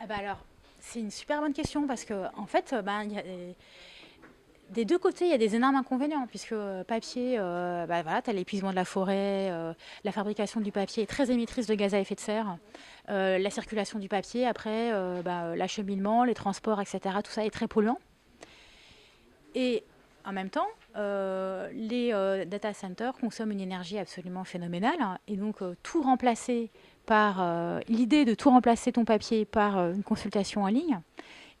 Ah bah alors, c'est une super bonne question parce que en fait, ben, des deux côtés, il y a des énormes inconvénients puisque papier, bah voilà, tu as l'épuisement de la forêt, la fabrication du papier est très émettrice de gaz à effet de serre, la circulation du papier, après, l'acheminement, les transports, etc. Tout ça est très polluant. Et en même temps, les data centers consomment une énergie absolument phénoménale, hein, et donc tout remplacer par l'idée de tout remplacer ton papier par une consultation en ligne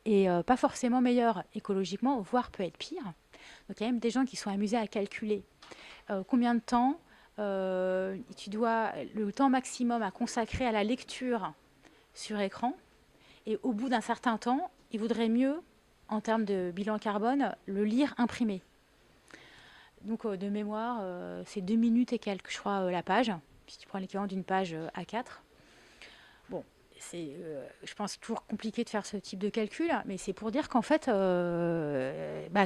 est pas forcément meilleure écologiquement, voire peut être pire. Donc il y a même des gens qui sont amusés à calculer combien de temps tu dois, le temps maximum à consacrer à la lecture sur écran, et au bout d'un certain temps, il vaudrait mieux, en termes de bilan carbone, le lire imprimé. Donc de mémoire, c'est 2 minutes et quelques, je crois, la page, si tu prends l'équivalent d'une page A4. Bon, c'est, je pense, toujours compliqué de faire ce type de calcul, mais c'est pour dire qu'en fait,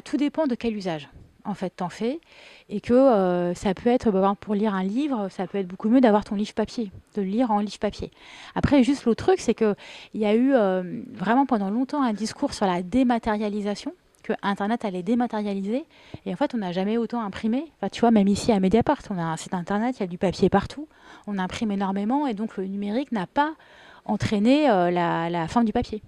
tout dépend de quel usage en fait t'en fais, et que ça peut être, par exemple, pour lire un livre, ça peut être beaucoup mieux d'avoir ton livre papier, de le lire en livre papier. Après, juste l'autre truc, c'est que il y a eu vraiment pendant longtemps un discours sur la dématérialisation, que Internet allait dématérialiser, et en fait, on n'a jamais autant imprimé. Enfin, tu vois, même ici à Mediapart, on a un site Internet, il y a du papier partout, on imprime énormément, et donc le numérique n'a pas entraîné la fin du papier.